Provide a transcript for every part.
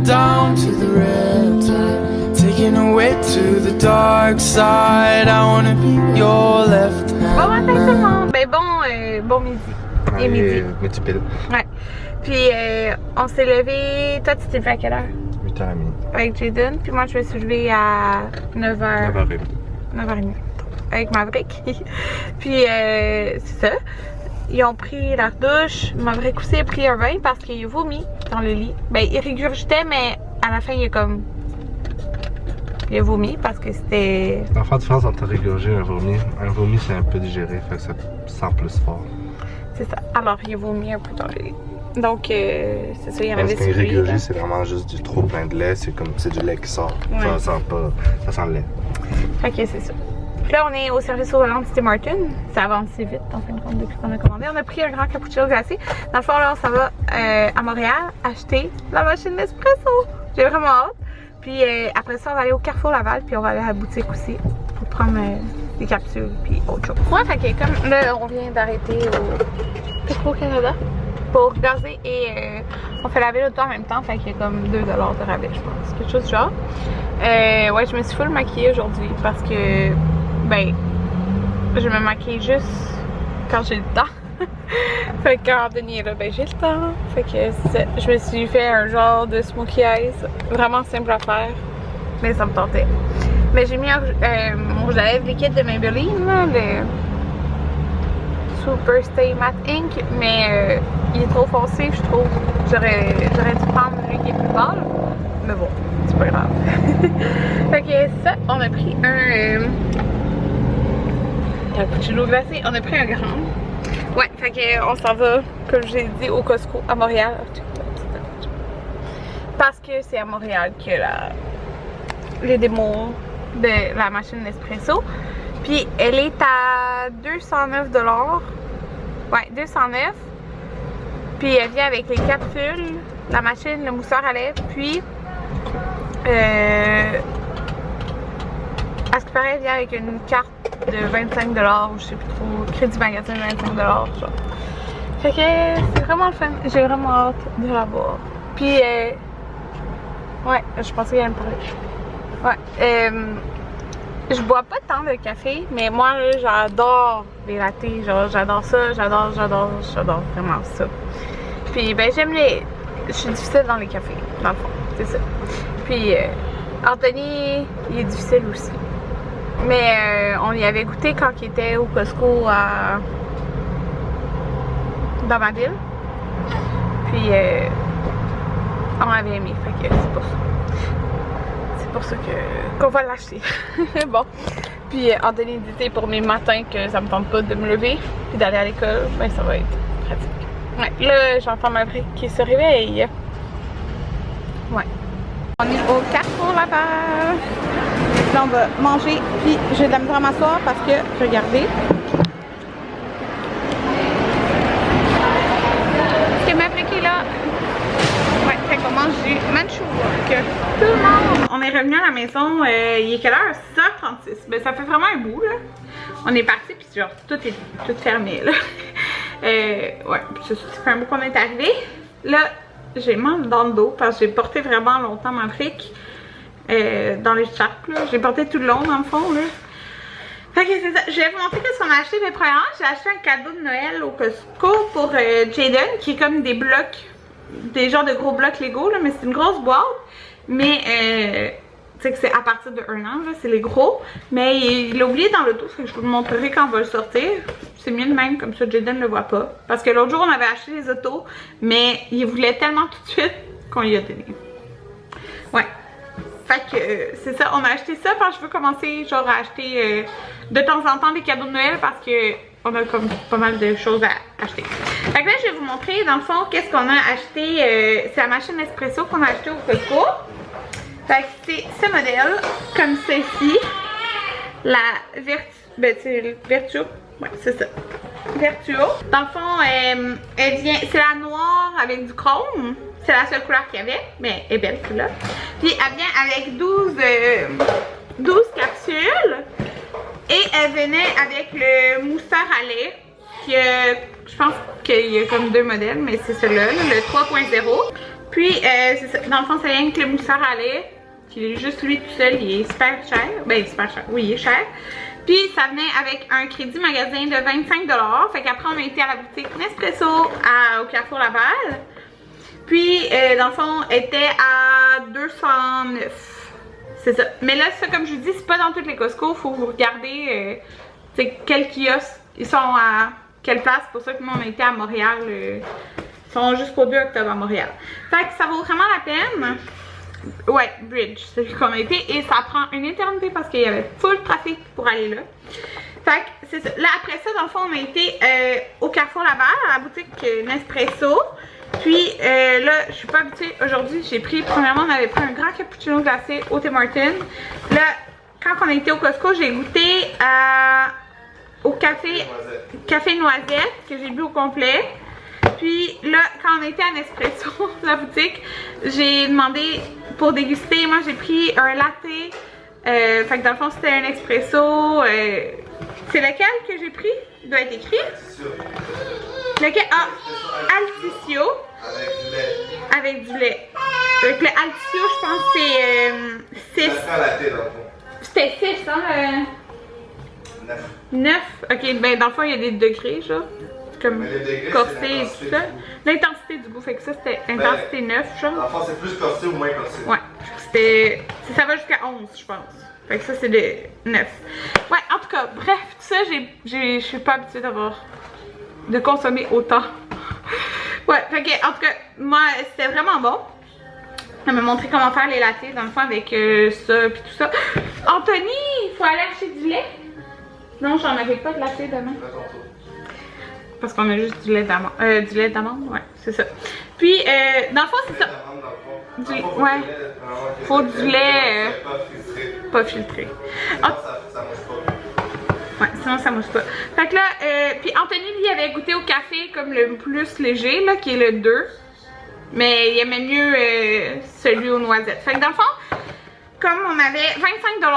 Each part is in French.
down to the red tide, taking away to the dark side. I wanna be your left hand. Bon matin tout le monde! Ben bon midi. Et midi. Midi pile. Ouais. Puis on s'est levé. Toi tu t'es levé à quelle heure? 8h30. Avec Jaden. Puis moi je me suis levée à 9h. 9h30. 9h30. Avec Maverick. Puis c'est ça. Ils ont pris leur douche. Maverick aussi a pris un bain parce qu'il a vomi dans le lit. Ben il régurgitait mais à la fin il a vomi parce que c'était... L'enfant de différence entre régurgiter et un vomi c'est un peu digéré, fait que ça sent plus fort. C'est ça. Alors il a vomi un peu dans le lit. Donc c'est ça, il y en avait sur lui. Parce qu'un régurgite c'est vraiment juste du trop plein de lait, c'est comme c'est du lait qui sort. Ouais. Ça sent le lait. Fait que c'est ça. Puis là, on est au service au volant de Tim Hortons. Ça avance assez vite, en fin de compte, depuis qu'on a commandé. On a pris un grand cappuccino glacé. Dans le fond, là, on s'en va à Montréal acheter la machine Nespresso. J'ai vraiment hâte. Puis après ça, on va aller au Carrefour Laval, puis on va aller à la boutique aussi pour prendre des capsules, puis autre chose. Ouais, fait que comme là, on vient d'arrêter au Petro-Canada pour gazer et on fait laver l'auto en même temps, fait qu'il y a comme 2 $ de rabais, je pense. Quelque chose du genre. Ouais, je me suis full maquillée aujourd'hui parce que, ben, je me maquille juste quand j'ai le temps. Fait que quand Denis est là, ben j'ai le temps. Fait que je me suis fait un genre de smokey eyes, vraiment simple à faire, mais ça me tentait. Mais j'ai mis mon rouge à lèvres liquide de Maybelline, là, le Super Stay Matte Ink, mais il est trop foncé, je trouve. J'aurais dû prendre lui qui est plus pâle, mais bon, c'est pas grave. Fait que ça, on a pris un cappuccino glacé, on a pris un grand. Ouais, fait qu'on s'en va, comme j'ai dit, au Costco à Montréal. Parce que c'est à Montréal que les démos de la machine Nespresso. Puis elle est à 209 $. Ouais, 209. Puis elle vient avec les capsules, la machine, le mousseur à lèvres, puis à ce qui paraît, elle vient avec une carte de 25 $, ou je sais plus trop, crédit magasin 25 $, genre. Fait que c'est vraiment le fun, j'ai vraiment hâte de la voir. Puis ouais, je pensais qu'elle me parlait. Ouais, je bois pas tant de café, mais moi là, j'adore les lattés, genre j'adore ça, j'adore vraiment ça. Puis ben je suis difficile dans les cafés, dans le fond, c'est ça. Puis Anthony, il est difficile aussi. Mais on y avait goûté quand il était au Costco dans ma ville. Puis on avait aimé, fait que c'est pour ça. C'est pour ça qu'on va l'acheter. Bon. Puis Anthony disait pour mes matins que ça me tente pas de me lever puis d'aller à l'école, ben ça va être pratique. Ouais, là j'entends Maverick qui se réveille. Ouais. On est au Carrefour Laval. Là on va manger, puis j'ai de la misère à m'asseoir parce que, regardez. Est-ce que Maverick est là? Ouais, fait qu'on mange du Manchouwork. Tout le monde! On est revenu à la maison, il est quelle heure? 6h36. Ben ça fait vraiment un bout là. On est parti, puis genre tout est fermé là. Ouais, ça fait un bout qu'on est arrivé. Là, j'ai mal dans le dos parce que j'ai porté vraiment longtemps Maverick. Dans les charques, là. J'ai porté tout le long dans le fond là. Fait que c'est ça. Je vais vous montrer qu'est-ce qu'on a acheté. Mais premièrement, j'ai acheté un cadeau de Noël au Costco pour Jaden, qui est comme des blocs, des genres de gros blocs Lego là, mais c'est une grosse boîte. Mais tu sais que c'est à partir de 1 an, là, c'est les gros. Mais il l'a oublié dans l'auto, fait que je vous le montrerai quand on va le sortir. C'est mieux de même, comme ça Jaden ne le voit pas. Parce que l'autre jour on avait acheté les autos, mais il voulait tellement tout de suite qu'on lui a donné. Ouais. Fait que c'est ça, on a acheté ça parce que je veux commencer genre à acheter de temps en temps des cadeaux de Noël parce que on a comme pas mal de choses à acheter. Fait que là je vais vous montrer dans le fond qu'est-ce qu'on a acheté. C'est la machine Nespresso qu'on a acheté au Costco. Fait que c'est ce modèle, comme ceci. La Vertuo. Ouais, c'est ça. Vertuo. Dans le fond, elle vient, c'est la noire avec du chrome. C'est la seule couleur qu'il y avait, mais elle est belle celle-là. Puis elle vient avec 12 capsules. Et elle venait avec le mousseur à lait. Je pense qu'il y a comme 2 modèles, mais c'est celui-là, le 3.0. Puis, c'est ça. Dans le fond, c'est rien que le mousseur à lait, qui est juste lui tout seul, il est super cher. Ben, super cher. Oui, il est cher. Puis, ça venait avec un crédit magasin de 25 $. Fait qu'après, on a été à la boutique Nespresso au Carrefour Laval. Puis, dans le fond, était à 209. C'est ça. Mais là, ça, comme je vous dis, c'est pas dans toutes les Costco. Faut vous regarder quel kiosque ils sont à quelle place. C'est pour ça que nous, on a été à Montréal. Ils sont jusqu'au 2 octobre à Montréal. Fait que ça vaut vraiment la peine. Ouais, Bridge, c'est celui qu'on a été. Et ça prend une éternité parce qu'il y avait full trafic pour aller là. Fait que c'est ça. Là, après ça, dans le fond, on a été au Carrefour Laval, à la boutique Nespresso. Puis là, je suis pas habituée. Aujourd'hui, j'ai pris, premièrement, on avait pris un grand cappuccino glacé au Tim Hortons. Là, quand on a été au Costco, j'ai goûté au café noisette que j'ai bu au complet. Puis là, quand on était à Nespresso, la boutique, j'ai demandé pour déguster. Moi, j'ai pris un latte. Fait que dans le fond, c'était un espresso. C'est lequel que j'ai pris? Il doit être écrit. Lequel? Ah, Altisio. Avec du lait. Avec le Altisio, je pense que c'est 6. C'était 6, hein? 9. Ok, ben dans le fond, il y a des degrés, genre. Comme corsé et tout ça. L'intensité du goût, fait que ça, c'était intensité 9, genre. Dans le fond, c'est plus corsé ou moins corsé? Ouais. Ça va jusqu'à 11, je pense. Fait que ça, c'est de 9. Ouais, en tout cas, bref, tout ça, je suis pas habituée de consommer autant. Ouais, fait que, en tout cas, moi, c'était vraiment bon. Elle m'a montré comment faire les lattés, dans le fond, avec ça, puis tout ça. Anthony, il faut aller acheter du lait. Non, j'en avais pas de latte demain. Parce qu'on a juste du lait d'amande, ouais, c'est ça. Puis, dans le fond, c'est ça. Ouais. Faut du lait pas filtré. Ouais, sinon ça mousse pas. Fait que là, puis Anthony, lui, avait goûté au café comme le plus léger, là, qui est le 2. Mais il aimait mieux celui aux noisettes. Fait que dans le fond, comme on avait 25 $,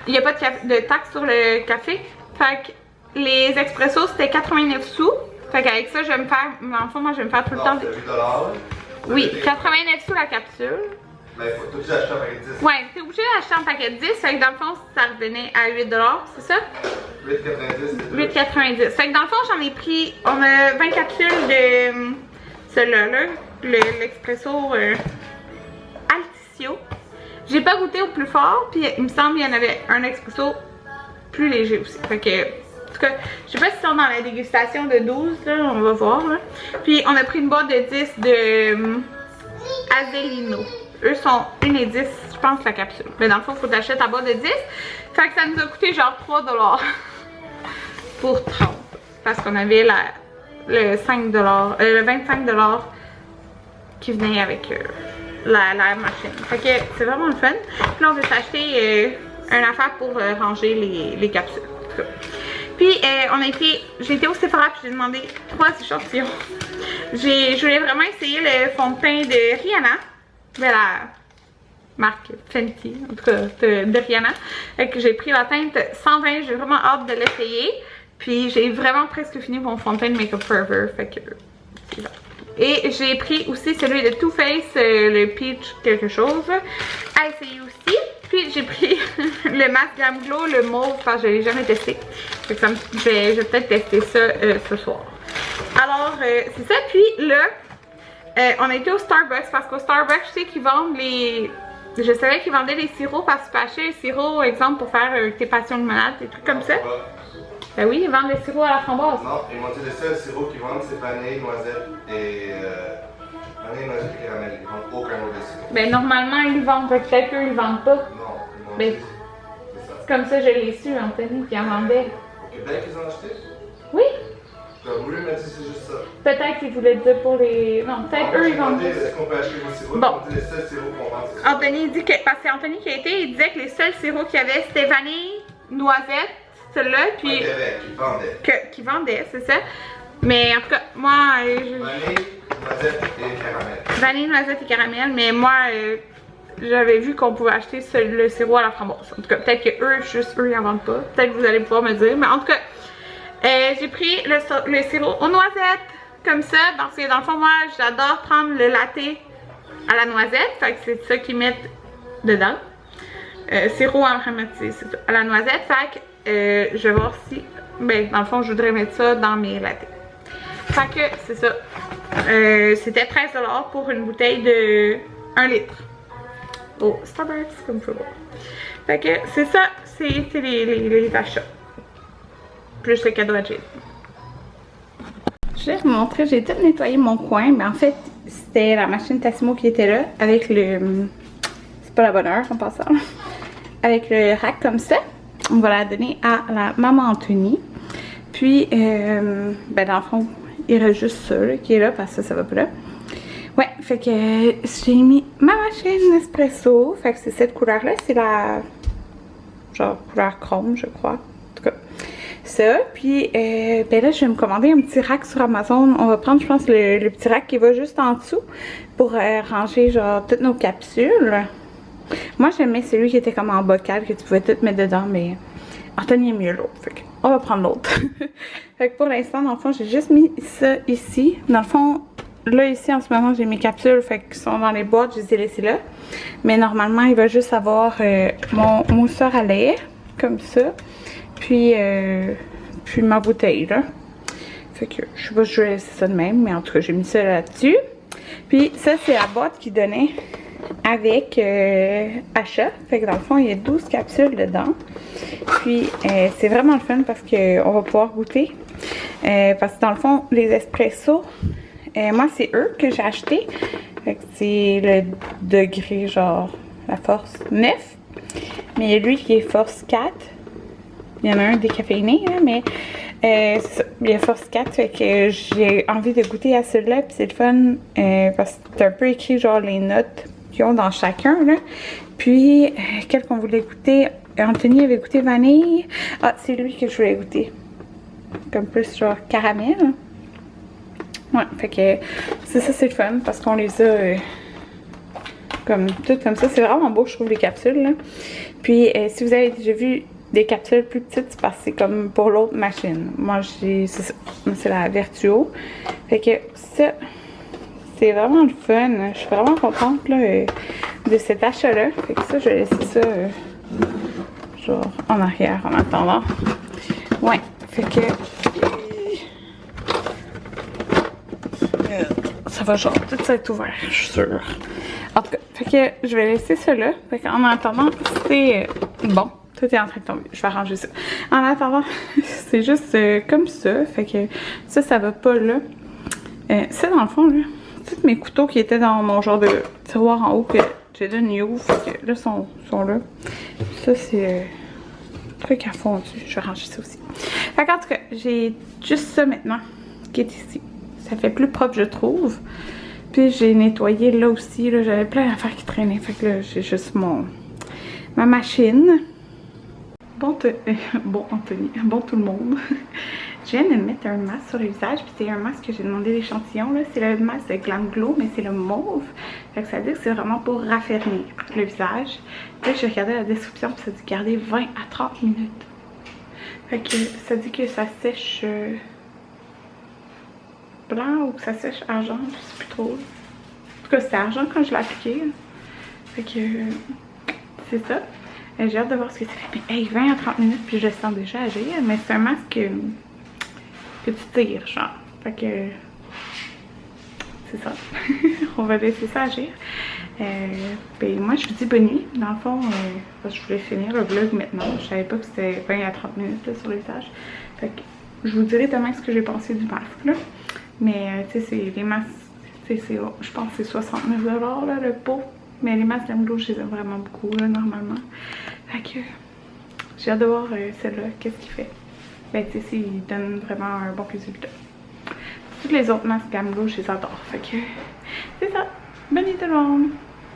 il n'y a pas de taxe sur le café. Fait que les expressos, c'était 89 sous. Fait qu'avec ça, je vais me faire, dans le fond, moi, je vais me faire tout le temps. Oui, 89 sous la capsule. Mais t'es obligé d'acheter un paquet de 10. Ouais, t'es obligé d'acheter un paquet de 10. Fait que dans le fond, ça revenait à 8 $, c'est ça? 8,90. 8,90. Fait que dans le fond, j'en ai pris, on a 20 capsules de celui-là, l'expresso Altisio. J'ai pas goûté au plus fort, puis il me semble qu'il y en avait un expresso plus léger aussi. Fait que, en tout cas, je sais pas si ils sont dans la dégustation de 12, là, on va voir. Là. Puis on a pris une boîte de 10 de Azelino. Eux sont 1 et 10, je pense, la capsule. Mais dans le fond, il faut t'acheter ta boîte de 10. Fait que ça nous a coûté genre 3 $. Pour 30. Parce qu'on avait le 5 $, le 25 $ qui venait avec la machine. Fait que c'est vraiment le fun. Puis là, on veut s'acheter une affaire pour ranger les capsules. En tout cas. Puis j'ai été au Sephora puis j'ai demandé 3 échantillons. Je voulais vraiment essayer le fond de teint de Rihanna. De la marque Fenty, en tout cas de Rihanna. Fait que j'ai pris la teinte 120, j'ai vraiment hâte de l'essayer. Puis j'ai vraiment presque fini mon fond de teint de Makeup Forever. Fait que et j'ai pris aussi celui de Too Faced, le Peach quelque chose, à essayer aussi. Puis j'ai pris le masque Glam Glow, le mauve, parce que je l'ai jamais testé. Fait que je vais peut-être tester ça ce soir. Alors, c'est ça. Puis là, on a été au Starbucks parce qu'au Starbucks, je sais qu'ils vendent les... Je savais qu'ils vendaient les sirops parce que tu peux acheter un sirop, exemple, pour faire tes passions de malade, des trucs comme ça. Ben oui, ils vendent les sirops à la framboise. Non, ils m'ont dit le seul sirop qu'ils vendent, c'est vanille, noisette et caramel. Ils vendent aucun autre sirop. Ben normalement, ils vendent, peut-être qu'eux, ils vendent pas. Non, ils m'ont ben, dit. C'est comme ça, je l'ai su, Anthony, qui en vendait. Au Québec, ils ont acheté? Oui. Oui, mais c'est juste ça. Peut-être qu'ils voulaient dire pour les... Non, peut-être eux, ils vendent. Est-ce qu'on peut acheter vos sirops? Bon. Les seuls sirops qu'on vend, c'est ça. Anthony dit que... Parce que Anthony qui a été, il disait que les seuls sirops qu'il y avait, c'était vanille, noisette, celui-là, puis... Qui vendait, c'est ça. Mais en tout cas, moi... Vanille, noisette et caramel. Vanille, noisette et caramel, mais moi... j'avais vu qu'on pouvait acheter le sirop à la framboise. En tout cas, peut-être que eux, juste eux, ils en vendent pas. Peut-être que vous allez pouvoir me dire. Mais en tout cas, j'ai pris le sirop aux noisettes, comme ça parce que dans le fond, moi, j'adore prendre le latte à la noisette. Fait que c'est ça qu'ils mettent dedans. Sirop à la noisette. Fait que je vais voir si... Ben, dans le fond, je voudrais mettre ça dans mes lattes. Fait que c'est ça. C'était 13$ pour une bouteille de 1 litre. Oh, Starbucks, comme je veux voir. Fait que c'est ça, c'est les achats. Plus le cadeau à Jade. Je vais vous montrer, j'ai tout nettoyé mon coin, mais en fait, c'était la machine Tassimo qui était là, avec le... C'est pas la bonne heure en passant. Avec le rack comme ça. On va la donner à la maman Anthony. Puis, ben dans le fond, il reste juste ça là, qui est là parce que ça va pas là. Ouais, fait que j'ai mis ma machine espresso. Fait que c'est cette couleur-là, c'est la genre couleur chrome, je crois. En tout cas, ça. Puis, ben là, je vais me commander un petit rack sur Amazon. On va prendre, je pense, le petit rack qui va juste en dessous pour ranger genre toutes nos capsules. Moi, j'aimais celui qui était comme en bocal, que tu pouvais tout mettre dedans, mais Anthony est mieux l'autre. Fait que on va prendre l'autre. Fait que pour l'instant, dans le fond, j'ai juste mis ça ici. Dans le fond, là, ici, en ce moment, j'ai mes capsules, fait qu'ils sont dans les boîtes, je les ai laissées là. Mais normalement, il va juste avoir mon mousseur à lait, comme ça. Puis ma bouteille, là. Fait que, je sais pas si je vais laisser ça de même, mais en tout cas, j'ai mis ça là-dessus. Puis ça, c'est la boîte qui donnait avec achat. Fait que dans le fond, il y a 12 capsules dedans. Puis c'est vraiment le fun parce qu'on va pouvoir goûter. Parce que dans le fond, les espressos, moi c'est eux que j'ai acheté. Fait que c'est le degré genre la force 9. Mais il y a lui qui est force 4. Il y en a un décaféiné, hein, mais il y a force 4. Fait que j'ai envie de goûter à celui-là. Puis c'est le fun parce que c'est un peu écrit genre les notes qu'ils ont dans chacun. Là. Puis quel qu'on voulait goûter. Anthony avait goûté vanille. Ah, c'est lui que je voulais goûter. Comme plus genre caramel. Ouais, fait que c'est ça, c'est le fun parce qu'on les a comme tout comme ça. C'est vraiment beau, je trouve, les capsules. Là. Puis si vous avez déjà vu des capsules plus petites, c'est parce que c'est comme pour l'autre machine. Moi, c'est ça. C'est la Vertuo. Fait que ça, c'est vraiment le fun. Je suis vraiment contente là, de cet achat-là. Fait que ça, je vais laisser ça genre en arrière en attendant. Ouais, fait que ça va genre tout ça être ouvert, je suis sûre. En tout cas, fait que je vais laisser ça là. Fait qu'en attendant, c'est bon. Tout est en train de tomber. Je vais arranger ça. En attendant, c'est juste comme ça. Fait que ça va pas là. Ça, dans le fond, là, tous mes couteaux qui étaient dans mon genre de tiroir en haut que j'ai de new. Fait que là, sont là. Ça, c'est truc à fondu. Je vais ranger ça aussi. Fait qu'en tout cas, j'ai juste ça maintenant qui est ici. Ça fait plus propre, je trouve. Puis j'ai nettoyé là aussi. Là, j'avais plein d'affaires qui traînaient. Fait que là, j'ai juste ma machine. Bon Anthony, bon tout le monde. Je viens de mettre un masque sur le visage, puis c'est un masque que j'ai demandé l'échantillon. C'est le masque de Glam Glow, mais c'est le mauve. Fait que ça veut dire que c'est vraiment pour raffermir le visage. Puis là, j'ai regardé la description, puis ça dit garder 20 à 30 minutes. Fait que ça dit que ça sèche blanc ou que ça sèche argent, je sais plus trop. En tout cas, c'était argent quand je l'ai appliqué. Fait que c'est ça. J'ai hâte de voir ce que ça fait. Mais hey, 20 à 30 minutes, puis je le sens déjà agir. Mais c'est un masque que tu tires, genre. Fait que c'est ça. On va laisser ça agir. Puis moi, je vous dis bonne nuit. Dans le fond, parce que je voulais finir le vlog maintenant. Je savais pas que c'était 20 à 30 minutes là, sur le visage. Fait que je vous dirai demain ce que j'ai pensé du masque là. Mais tu sais, c'est les masques, je pense que c'est 69$ là, le pot. Mais les masques Glam Glow, je les aime vraiment beaucoup, là, normalement. Fait que j'ai hâte de voir celle-là, qu'est-ce qu'il fait. Ben, tu sais, il donne vraiment un bon résultat. Toutes les autres masques Glam Glow, je les adore. Fait que c'est ça. Bonne nuit tout le monde!